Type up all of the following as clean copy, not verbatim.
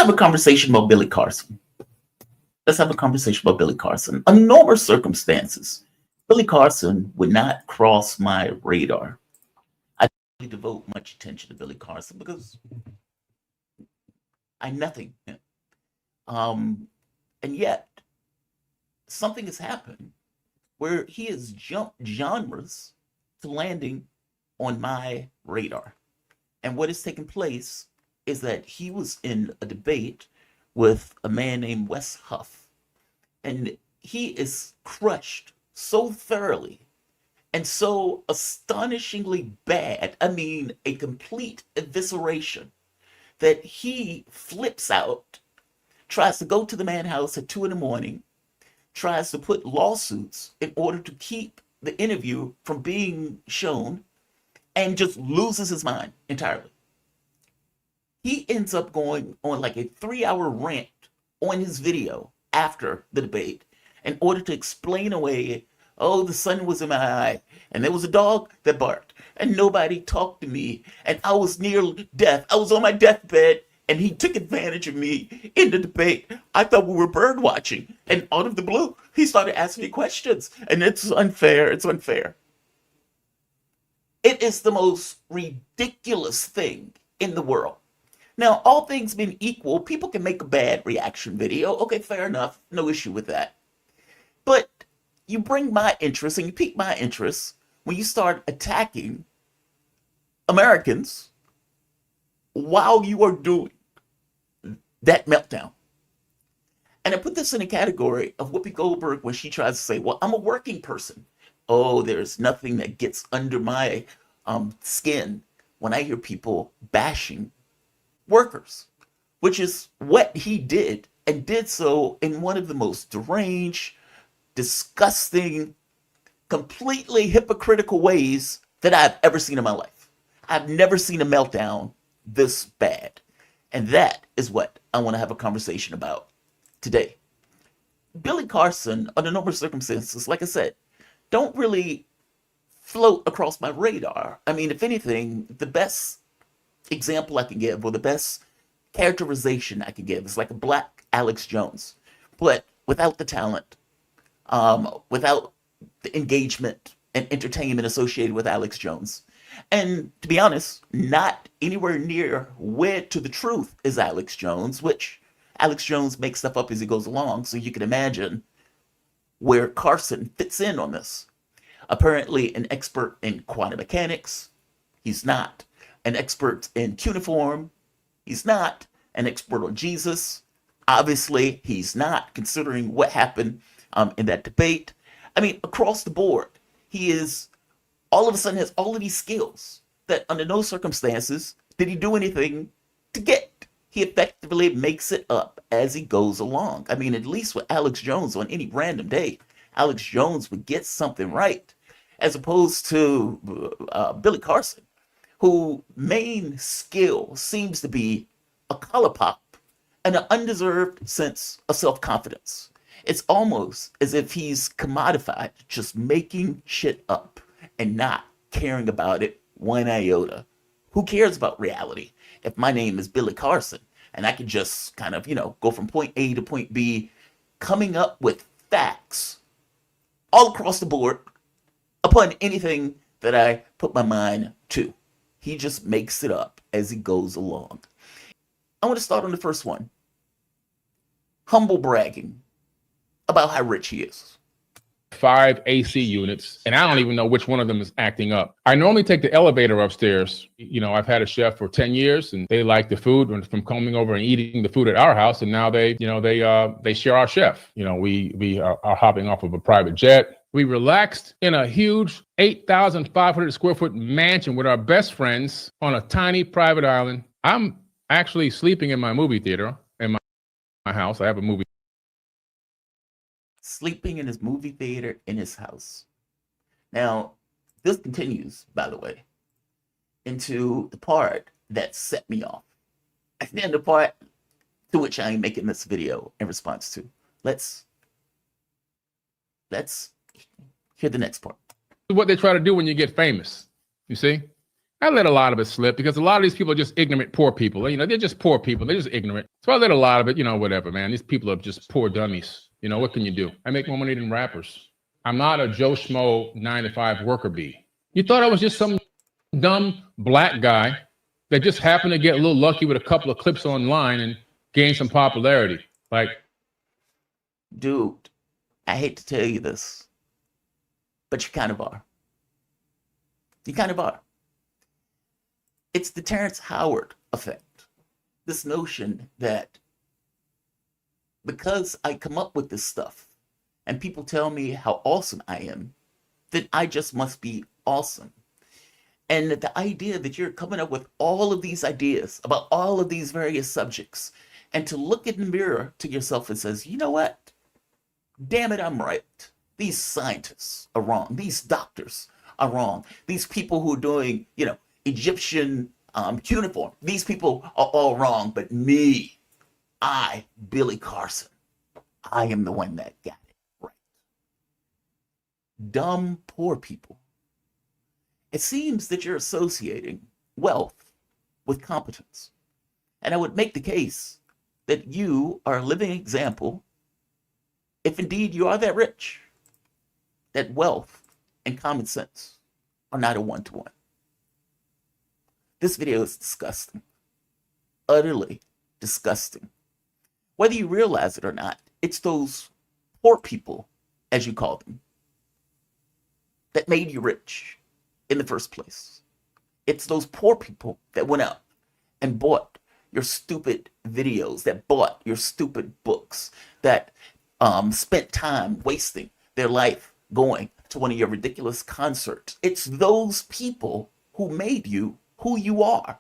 have a conversation about Billy Carson. Let's have a conversation about Billy Carson. Under normal circumstances, Billy Carson would not cross my radar. I don't really devote much attention to Billy Carson because I nothing him. And yet, something has happened where he has jumped genres to landing on my radar. And what has taken place is that he was in a debate with a man named Wes Huff. And he is crushed so thoroughly and so astonishingly bad. I mean, a complete evisceration that he flips out, tries to go to the man house at 2 a.m, tries to put lawsuits in order to keep the interview from being shown, and just loses his mind entirely. He ends up going on like a 3-hour rant on his video after the debate in order to explain away, oh, the sun was in my eye, and there was a dog that barked, and nobody talked to me, and I was near death. I was on my deathbed, and he took advantage of me in the debate. I thought we were bird watching, and out of the blue, he started asking me questions, and it's unfair. It's unfair. It is the most ridiculous thing in the world. Now, all things being equal, people can make a bad reaction video. Okay, fair enough. No issue with that. But you bring my interest and you pique my interest when you start attacking Americans while you are doing that meltdown. And I put this in a category of Whoopi Goldberg when she tries to say, well, I'm a working person. Oh, there's nothing that gets under my skin when I hear people bashing workers, which is what he did, and did so in one of the most deranged, disgusting, completely hypocritical ways that I've ever seen in my life. I've never seen a meltdown this bad. And that is what I want to have a conversation about today. Billy Carson, under normal circumstances, like I said, don't really float across my radar. I mean, if anything, the best example I can give, or the best characterization I can give, is like a black Alex Jones, but without the talent, without the engagement and entertainment associated with Alex Jones. And to be honest, not anywhere near wed to the truth is Alex Jones, which Alex Jones makes stuff up as he goes along, so you can imagine where Carson fits in on this. Apparently an expert in quantum mechanics, he's not. An expert in cuneiform, he's not. An expert on Jesus, obviously he's not, considering what happened in that debate. I mean, across the board, he is all of a sudden has all of these skills that under no circumstances did he do anything to get. He effectively makes it up as he goes along. I mean, at least with Alex Jones, on any random day, Alex Jones would get something right, as opposed to Billy Carson, whose main skill seems to be a color pop and an undeserved sense of self-confidence. It's almost as if he's commodified, just making shit up and not caring about it one iota. Who cares about reality if my name is Billy Carson and I can just kind of, go from point A to point B, coming up with facts all across the board upon anything that I put my mind to. He just makes it up as he goes along. I want to start on the first one. Humble bragging about how rich he is. 5 AC units, and I don't even know which one of them is acting up. I normally take the elevator upstairs. I've had a chef for 10 years, and they like the food from coming over and eating the food at our house, and now they share our chef. We are hopping off of a private jet. We relaxed in a huge 8,500 square foot mansion with our best friends on a tiny private island. I'm actually sleeping in my movie theater in my house. I have a movie. Sleeping in his movie theater in his house. Now, this continues, by the way, into the part that set me off. And then the part to which I am making this video in response to. Let's hear the next part. What they try to do when you get famous, you see? I let a lot of it slip because a lot of these people are just ignorant, poor people. You know, they're just poor people. They're just ignorant. So I let a lot of it, you know, whatever, man. These people are just poor dummies. You know, what can you do? I make more money than rappers. I'm not a Joe Schmo 9-to-5 worker bee. You thought I was just some dumb black guy that just happened to get a little lucky with a couple of clips online and gain some popularity. Like, Dude, I hate to tell you this, but you kind of are. You kind of are. It's the Terrence Howard effect. This notion that because I come up with this stuff and people tell me how awesome I am, that I just must be awesome. And the idea that you're coming up with all of these ideas about all of these various subjects and to look in the mirror to yourself and says, you know what? Damn it, I'm right. These scientists are wrong. These doctors are wrong. These people who are doing, you know, Egyptian uniform, these people are all wrong. But me, I, Billy Carson, I am the one that got it right. Dumb, poor people. It seems that you're associating wealth with competence. And I would make the case that you are a living example, if indeed you are that rich, that wealth and common sense are not a one-to-one. This video is disgusting. Utterly disgusting. Whether you realize it or not, it's those poor people, as you call them, that made you rich in the first place. It's those poor people that went out and bought your stupid videos, that bought your stupid books, that spent time wasting their life going to one of your ridiculous concerts. It's those people who made you who you are.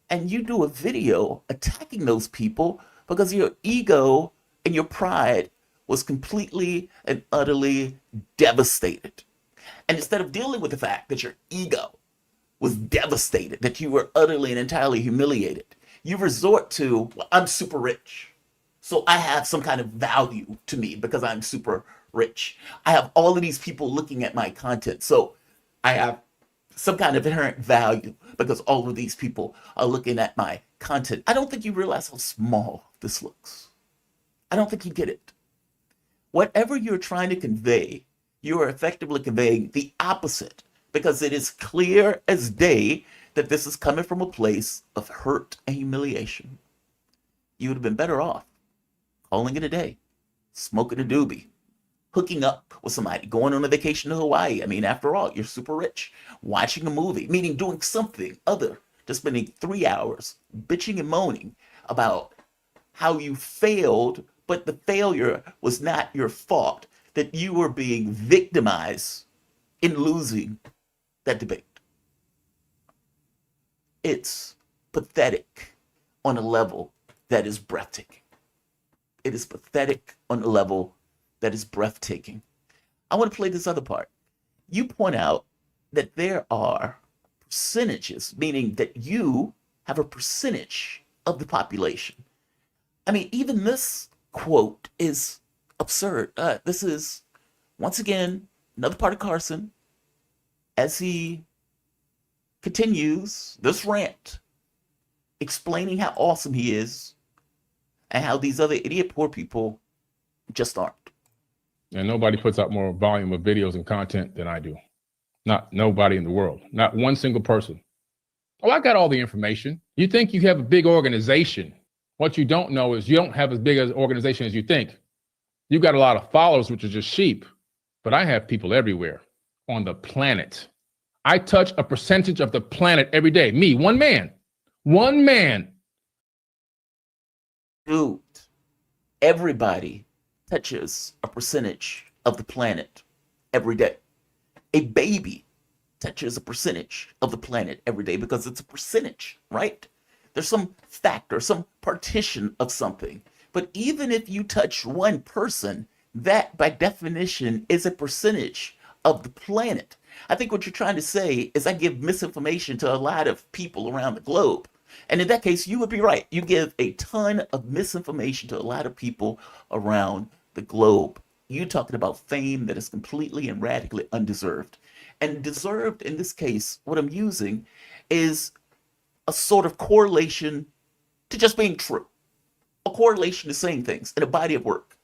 And you do a video attacking those people because your ego and your pride was completely and utterly devastated. And instead of dealing with the fact that your ego was devastated, that you were utterly and entirely humiliated, you resort to, well, I'm super rich, so I have some kind of value to me because I'm super rich. I have all of these people looking at my content, so I have some kind of inherent value because all of these people are looking at my content. I don't think you realize how small this looks. I don't think you get it. Whatever you're trying to convey, you are effectively conveying the opposite because it is clear as day that this is coming from a place of hurt and humiliation. You would have been better off calling it a day, smoking a doobie, hooking up with somebody, going on a vacation to Hawaii. I mean, after all, you're super rich. Watching a movie, meaning doing something other than spending 3 hours bitching and moaning about how you failed, but the failure was not your fault, that you were being victimized in losing that debate. It's pathetic on a level that is breathtaking. It is pathetic on a level that is breathtaking. I want to play this other part. You point out that there are percentages, meaning that you have a percentage of the population. I mean, even this quote is absurd. This is, once again, another part of Carson as he continues this rant, explaining how awesome he is and how these other idiot poor people just aren't. and nobody puts out more volume of videos and content than I do. Not nobody in the world. Not one single person. Oh, I got all the information. You think you have a big organization. What you don't know is you don't have as big an organization as you think. You've got a lot of followers, which are just sheep. But I have people everywhere on the planet. I touch a percentage of the planet every day. Me, one man. One man. Dude, everybody touches a percentage of the planet every day. A baby touches a percentage of the planet every day because it's a percentage, right? There's some factor, some partition of something. But even if you touch one person, that by definition is a percentage of the planet. I think what you're trying to say is I give misinformation to a lot of people around the globe. And in that case, you would be right. You give a ton of misinformation to a lot of people around the globe. You're talking about fame that is completely and radically undeserved. And deserved, in this case, what I'm using is a sort of correlation to just being true, a correlation to saying things in a body of work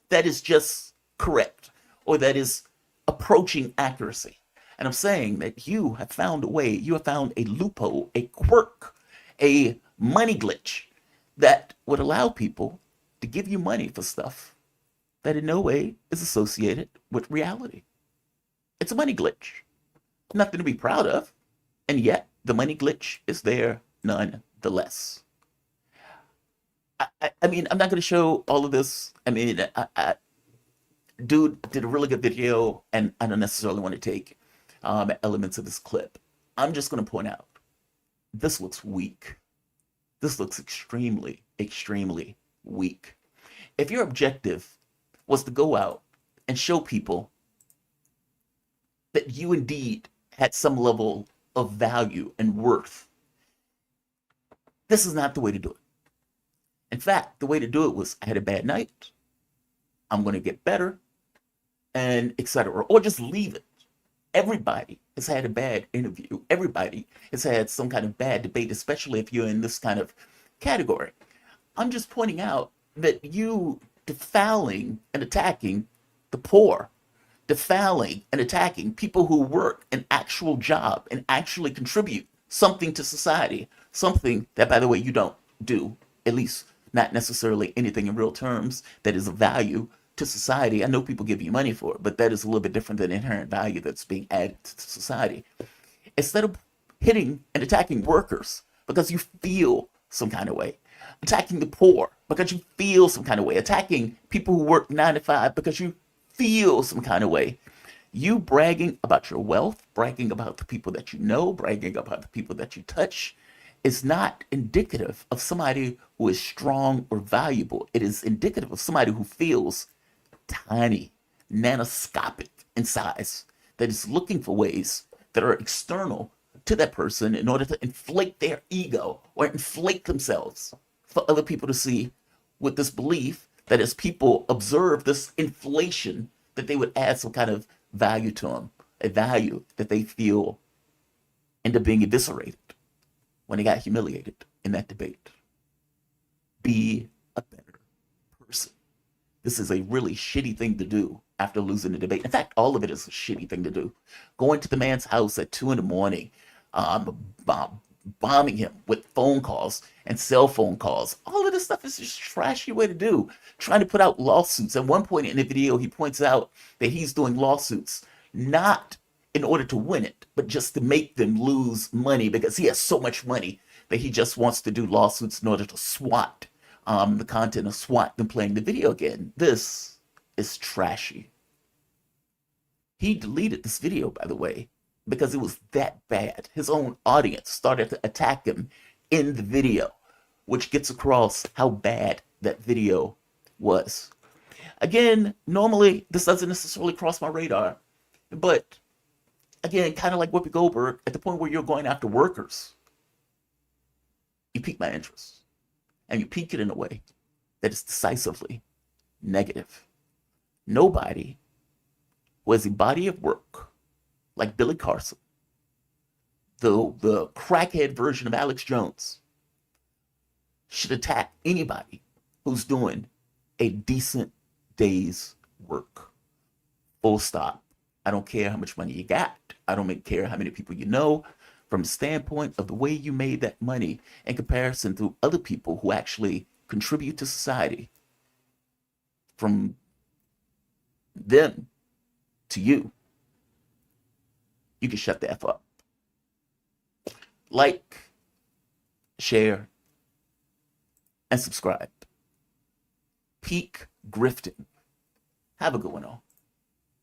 that is just correct or that is approaching accuracy. And I'm saying that you have found a way, you have found a loophole, a quirk, a money glitch that would allow people to give you money for stuff that in no way is associated with reality. It's a money glitch. Nothing to be proud of. And yet, the money glitch is there nonetheless. I mean, I'm not going to show all of this. I mean, dude did a really good video, and I don't necessarily want to take elements of this clip. I'm just going to point out this looks weak. This looks extremely, extremely weak. If your objective was to go out and show people that you indeed had some level of value and worth, this is not the way to do it. In fact, the way to do it was, I had a bad night, I'm going to get better, and etc. Or just leave it. Everybody has had a bad interview. Everybody has had some kind of bad debate, especially if you're in this kind of category. I'm just pointing out that you defiling and attacking the poor, defiling and attacking people who work an actual job and actually contribute something to society, something that, by the way, you don't do, at least not necessarily anything in real terms that is of value to society. I know people give you money for it, but that is a little bit different than inherent value that's being added to society. Instead of hitting and attacking workers because you feel some kind of way, attacking the poor because you feel some kind of way, attacking people who work 9 to 5 because you feel some kind of way, you bragging about your wealth, bragging about the people that you know, bragging about the people that you touch, is not indicative of somebody who is strong or valuable. It is indicative of somebody who feels tiny, nanoscopic in size, that is looking for ways that are external to that person in order to inflate their ego or inflate themselves for other people to see, with this belief that as people observe this inflation, that they would add some kind of value to them, a value that they feel end up being eviscerated when they got humiliated in that debate. Be a better person. This is a really shitty thing to do after losing the debate. In fact, all of it is a shitty thing to do. Going to the man's house at 2 a.m, bombing him with phone calls and cell phone calls. All of this stuff is just a trashy way to do. Trying to put out lawsuits. At one point in the video, he points out that he's doing lawsuits not in order to win it, but just to make them lose money because he has so much money that he just wants to do lawsuits in order to swat the content of SWAT than playing the video again. This is trashy. He deleted this video, by the way, because it was that bad. His own audience started to attack him in the video, which gets across how bad that video was. Again, normally this doesn't necessarily cross my radar, but again, kind of like Whoopi Goldberg, at the point where you're going after workers, you pique my interest. And you pique it in a way that is decisively negative. Nobody who has a body of work like Billy Carson, the crackhead version of Alex Jones, should attack anybody who's doing a decent day's work. Full stop. I don't care how much money you got. I don't care how many people you know. From the standpoint of the way you made that money in comparison to other people who actually contribute to society, from them to you, you can shut the F up. Like, share, and subscribe. Peak grifting. Have a good one, all.